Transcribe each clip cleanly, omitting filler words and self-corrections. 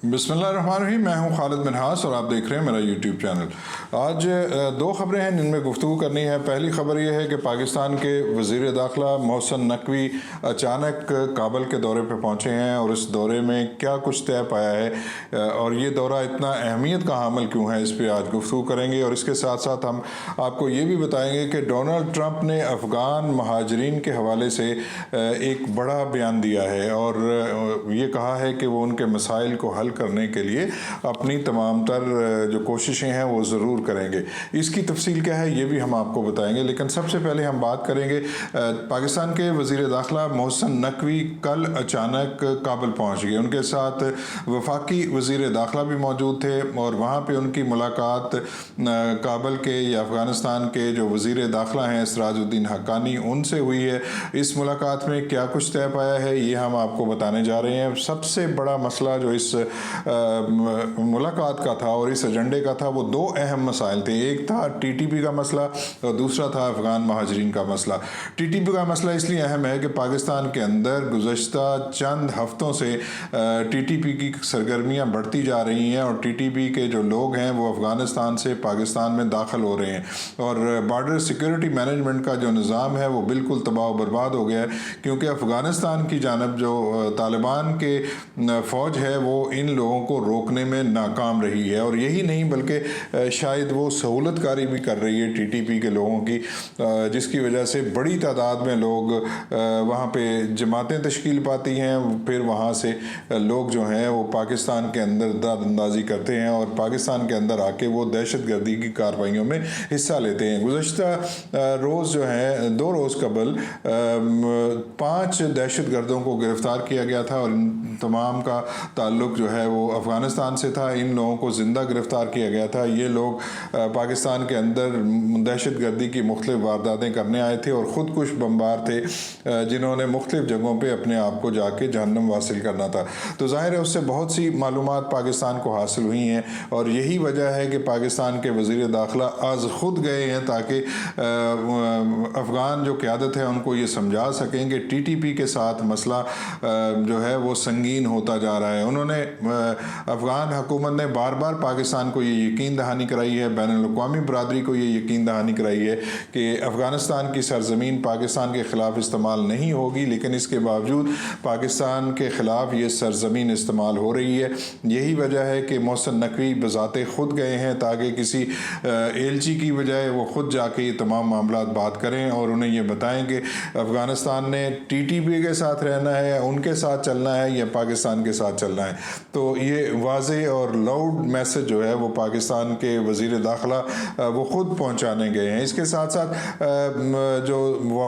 बिस्मिल्लाहिर्रहमानिर्रहीम। मैं हूं खालिद मिन्हास और आप देख रहे हैं मेरा यूट्यूब चैनल। आज दो ख़बरें हैं जिनमें गुफ्तगू करनी है। पहली ख़बर यह है कि पाकिस्तान के वज़ीर दाखिला मोहसिन नकवी अचानक काबल के दौरे पर पहुंचे हैं और इस दौरे में क्या कुछ तय पाया है और ये दौरा इतना अहमियत का हामिल क्यों है, इस पर आज गुफ्तगू करेंगे। और इसके साथ साथ हम आपको ये भी बताएंगे कि डोनाल्ड ट्रंप ने अफ़गान महाजरीन के हवाले से एक बड़ा बयान दिया है और ये कहा है कि वो उनके मसाइल को हल करने के लिए अपनी तमाम तर जो कोशिशें हैं वो ज़रूर करेंगे। इसकी तफसील क्या है ये भी हम आपको बताएंगे, लेकिन सबसे पहले हम बात करेंगे पाकिस्तान के वज़ीर दाखिला मोहसिन नकवी कल अचानक काबल पहुंच गए। उनके साथ वफाकी वज़ीर दाखिला भी मौजूद थे और वहाँ पे उनकी मुलाकात काबल के या अफ़गानिस्तान के जो वज़ीर दाखिला हैं सिराजुद्दीन हक्कानी उनसे हुई है। इस मुलाकात में क्या कुछ तय पाया है ये हम आपको बताने जा रहे हैं। सबसे बड़ा मसला जो इस मुलाकात का था और इस एजेंडे का था वो दो अहम मसाइल थे। एक था टीटीपी का मसला और दूसरा था अफ़गान महाजरीन का मसला। टीटीपी का मसला इसलिए अहम है कि पाकिस्तान के अंदर गुज़श्ता चंद हफ्तों से टीटीपी की सरगर्मियाँ बढ़ती जा रही हैं और टीटीपी के जो लोग हैं वो अफ़गानिस्तान से पाकिस्तान में दाखिल हो रहे हैं और बॉर्डर सिक्योरिटी मैनेजमेंट का जो निज़ाम है वो बिल्कुल तबाह बर्बाद हो गया है, क्योंकि अफ़गानिस्तान की जानब जो तालिबान के फ़ौज है वो इन लोगों को रोकने में नाकाम रही है। और यही नहीं बल्कि शायद वो सहूलतकारी भी कर रही है टीटीपी के लोगों की, जिसकी वजह से बड़ी तादाद में लोग वहाँ पे जमातें तश्कील पाती हैं, फिर वहाँ से लोग जो हैं वो पाकिस्तान के अंदर दादअंदाज़ी करते हैं और पाकिस्तान के अंदर आके वो दहशत गर्दी की कार्रवाइयों में हिस्सा लेते हैं। गुज़श्ता रोज़ जो है 2 रोज़ कबल 5 दहशत गर्दों को गिरफ़्तार किया गया था और तमाम का ताल्लुक़ जो है वो अफ़गानिस्तान से था। इन लोगों को ज़िंदा गिरफ़्तार किया गया था। ये लोग पाकिस्तान के अंदर दहशत गर्दी की मुख्तलिफ़ वारदातें करने आए थे और ख़ुदकुश बमबार थे जिन्होंने मुख्तलिफ़ जगहों पे अपने आप को जाके जहन्नम वासिल करना था। तो ज़ाहिर है उससे बहुत सी मालूमात पाकिस्तान को हासिल हुई हैं और यही वजह है कि पाकिस्तान के वज़ीर दाखिला आज ख़ुद गए हैं ताकि अफ़गान जो क़यादत है उनको ये समझा सकें कि टीटीपी के साथ मसला जो है वो संगीन होता जा रहा है। उन्होंने अफ़गान हुकूमत ने बार बार पाकिस्तान को ये यकीन दहानी कराई है, बैनुल-अक़वामी बरादरी को ये यकीन दहानी कराई है कि अफ़गानिस्तान की सरज़मीन पाकिस्तान के ख़िलाफ़ इस्तेमाल नहीं होगी, लेकिन इसके बावजूद पाकिस्तान के ख़िलाफ़ ये सरज़मीन इस्तेमाल हो रही है। यही वजह है कि मोहसिन नकवी बज़ाते ख़ुद गए हैं ताकि किसी एलची की बजाय वो ख़ुद जाके ये तमाम मामलात बात करें और उन्हें ये बताएं कि अफ़गानिस्तान ने टीटीपी के साथ रहना है, उनके साथ चलना है या पाकिस्तान के साथ चलना है। तो ये वाज़े और लाउड मैसेज जो है वो पाकिस्तान के वज़ीर दाखिला वो ख़ुद पहुँचाने गए हैं। इसके साथ साथ जो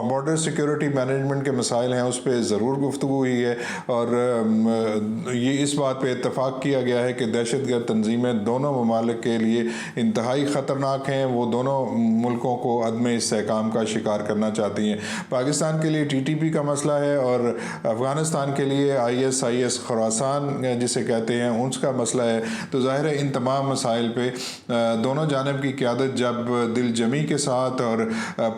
बॉर्डर सिक्योरिटी मैनेजमेंट के मसाइल हैं उस पर ज़रूर गुफ्तगू हुई है और ये इस बात पे इत्तफ़ाक़ किया गया है कि दहशतगर्द तंजीमें दोनों ममालिक के लिए इंतहाई ख़तरनाक हैं। वो दोनों मुल्कों को अदम इस्तेहकाम का शिकार करना चाहती हैं। पाकिस्तान के लिए टीटीपी का मसला है और अफ़गानिस्तान के लिए ISIS खुरासान जिसे कहते हैं उसका मसला है। तो ज़ाहिर है इन तमाम मसाइल पे दोनों जानब की क़यादत जब दिल जमी के साथ और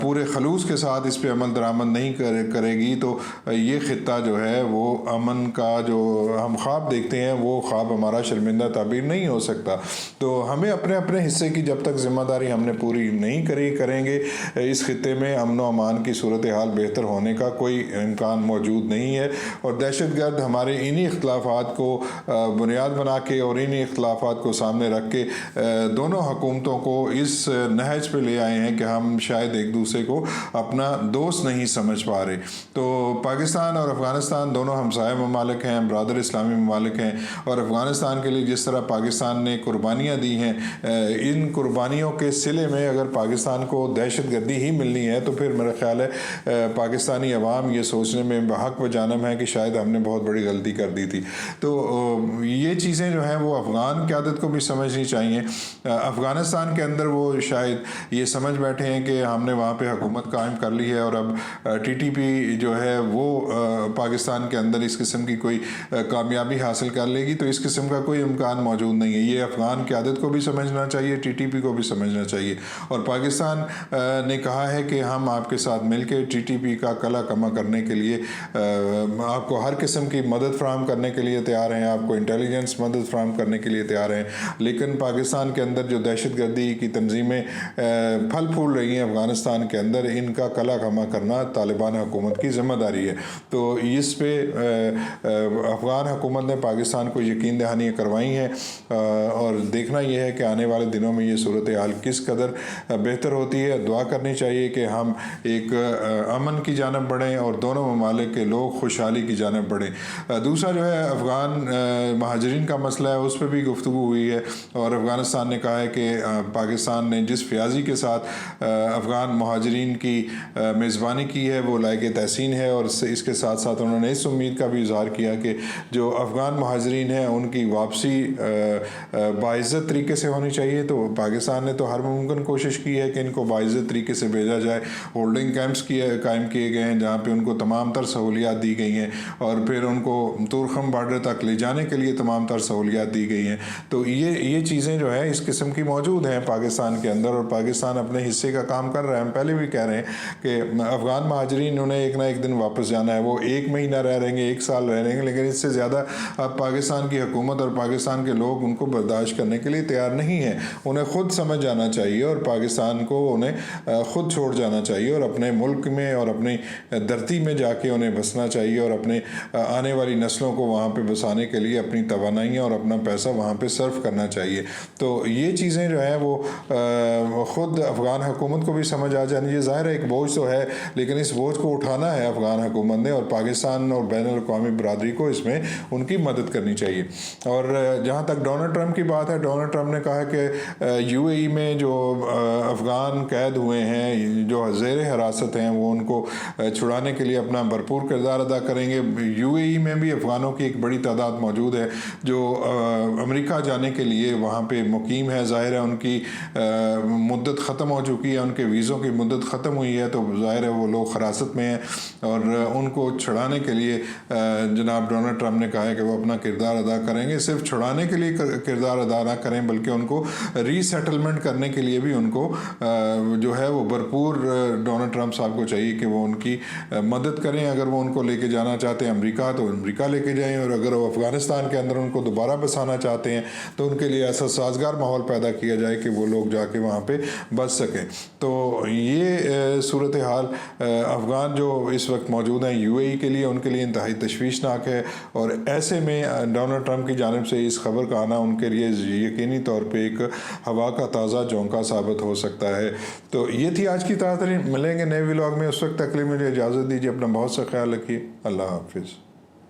पूरे खलूस के साथ इस पर अमल दरामद नहीं करेगी तो ये ख़ित्ता जो है वो अमन का जो हम ख्वाब देखते हैं वो ख्वाब हमारा शर्मिंदा ताबीर नहीं हो सकता। तो हमें अपने अपने हिस्से की जब तक ज़िम्मेदारी हमने पूरी नहीं करेंगे इस खित्ते में अमन व अमान की सूरत हाल बेहतर होने का कोई इम्कान मौजूद नहीं है। और दहशतगर्द हमारे इन्हीं इख्तलाफात को बुनियाद बना के और इन्हीं इख्तलाफात को सामने रख के दोनों हुकूमतों को इस नहज पे ले आए हैं कि हम शायद एक दूसरे को अपना दोस्त नहीं समझ पा रहे। तो पाकिस्तान और अफ़गानिस्तान दोनों हमसाया ममालिक हैं, बरादर इस्लामी ममालिक हैं और अफ़गानिस्तान के लिए जिस तरह पाकिस्तान ने कुर्बानियाँ दी हैं, इन कुर्बानियों के सिले में अगर पाकिस्तान को दहशत गर्दी ही मिलनी है तो फिर मेरा ख़्याल है पाकिस्तानी अवाम ये सोचने में बहक व जानब है कि शायद हमने बहुत बड़ी गलती कर दी थी। तो ये चीज़ें जो हैं वो अफ़गान क़यादत को भी समझनी चाहिए। अफ़गानिस्तान के अंदर वो शायद ये समझ बैठे हैं कि हमने वहाँ पे हुकूमत कायम कर ली है और अब टीटीपी जो है वो पाकिस्तान के अंदर इस किस्म की कोई कामयाबी हासिल कर लेगी, तो इस किस्म का कोई इम्कान मौजूद नहीं है। ये अफ़गान क़यादत को भी समझना चाहिए, टीटीपी को भी समझना चाहिए। और पाकिस्तान ने कहा है कि हम आपके साथ मिल के टीटीपी का कला कमा करने के लिए आपको हर किस्म की मदद फराहम करने के लिए तैयार हैं, आपको انٹیلیجنس مدد فراہم کرنے کے لیے تیار ہیں، لیکن پاکستان کے اندر جو دہشت گردی کی تنظیمیں پھل پھول رہی ہیں افغانستان کے اندر، ان کا کلا کما کرنا طالبان حکومت کی ذمہ داری ہے۔ تو اس پہ افغان حکومت نے پاکستان کو یقین دہانیاں کروائی ہیں، اور دیکھنا یہ ہے کہ آنے والے دنوں میں یہ صورتحال کس قدر بہتر ہوتی ہے۔ دعا کرنی چاہیے کہ ہم ایک امن کی جانب بڑھیں اور دونوں ممالک کے لوگ خوشحالی کی جانب بڑھیں۔ دوسرا جو ہے افغان مہاجرین کا مسئلہ ہے، اس پہ بھی گفتگو ہوئی ہے، اور افغانستان نے کہا ہے کہ پاکستان نے جس فیاضی کے ساتھ افغان مہاجرین کی میزبانی کی ہے وہ لائق تحسین ہے، اور اس کے ساتھ ساتھ انہوں نے اس امید کا بھی اظہار کیا کہ جو افغان مہاجرین ہیں ان کی واپسی باعزت طریقے سے ہونی چاہیے۔ تو پاکستان نے تو ہر ممکن کوشش کی ہے کہ ان کو باعزت طریقے سے بھیجا جائے، ہولڈنگ کیمپس قائم کیے گئے ہیں جہاں پہ ان کو تمام تر سہولیات دی گئی ہیں، اور پھر ان کو تورخم بارڈر تک لے جانے کے لیے تمام تر سہولیات دی گئی ہیں۔ تو یہ چیزیں جو ہے اس قسم کی موجود ہیں پاکستان کے اندر، اور پاکستان اپنے حصے کا کام کر رہا ہے۔ ہم پہلے بھی کہہ رہے ہیں کہ افغان مہاجرین انہیں ایک نہ ایک دن واپس جانا ہے، وہ 1 مہینہ رہیں گے، 1 سال رہیں گے، لیکن اس سے زیادہ اب پاکستان کی حکومت اور پاکستان کے لوگ ان کو برداشت کرنے کے لیے تیار نہیں ہیں۔ انہیں خود سمجھ جانا چاہیے، اور پاکستان کو انہیں خود چھوڑ جانا چاہیے، اور اپنے ملک میں اور اپنی دھرتی میں جا کے انہیں بسنا چاہیے، اور اپنے آنے والی نسلوں کو وہاں پہ بسانے کے لیے اپنی توانائیاں اور اپنا پیسہ وہاں پہ صرف کرنا چاہیے۔ تو یہ چیزیں جو ہیں وہ خود افغان حکومت کو بھی سمجھ آ جانی ہے۔ ظاہر ہے ایک بوجھ تو ہے، لیکن اس بوجھ کو اٹھانا ہے افغان حکومت نے، اور پاکستان اور بین الاقوامی برادری کو اس میں ان کی مدد کرنی چاہیے۔ اور جہاں تک ڈونلڈ ٹرمپ کی بات ہے، ڈونلڈ ٹرمپ نے کہا کہ UAE میں جو افغان قید ہوئے ہیں، جو زیر حراست ہیں، وہ ان کو چھڑانے کے لیے اپنا بھرپور کردار ادا کریں گے۔ UAE میں بھی افغانوں کی ایک بڑی تعداد موجود ہے جو امریکہ جانے کے لیے وہاں پہ مقیم ہے۔ ظاہر ہے ان کی مدت ختم ہو چکی ہے، ان کے ویزوں کی مدت ختم ہوئی ہے، تو ظاہر ہے وہ لوگ حراست میں ہیں، اور ان کو چھڑانے کے لیے جناب ڈونلڈ ٹرمپ نے کہا ہے کہ وہ اپنا کردار ادا کریں گے۔ صرف چھڑانے کے لیے کردار ادا نہ کریں، بلکہ ان کو ری سیٹلمنٹ کرنے کے لیے بھی ان کو جو ہے وہ بھرپور ڈونلڈ ٹرمپ صاحب کو چاہیے کہ وہ ان کی مدد کریں۔ اگر وہ ان کو لے کے جانا چاہتے ہیں امریکہ تو امریکہ لے کے جائیں، اور اگر وہ افغانستان کے اندر ان کو دوبارہ بسانا چاہتے ہیں تو ان کے لیے ایسا سازگار ماحول پیدا کیا جائے کہ وہ لوگ جا کے وہاں پہ بس سکیں۔ تو یہ صورتحال افغان جو اس وقت موجود ہیں UAE کے لیے، ان کے لیے انتہائی تشویشناک ہے، اور ایسے میں ڈونلڈ ٹرمپ کی جانب سے اس خبر کا آنا ان کے لیے یقینی طور پہ ایک ہوا کا تازہ جھونکا ثابت ہو سکتا ہے۔ تو یہ تھی آج کی تازہ ترین، ملیں گے نئے ولاگ میں، اس وقت تک کے لیے مجھے اجازت دیجیے، اپنا بہت سا خیال رکھیے، اللہ حافظ۔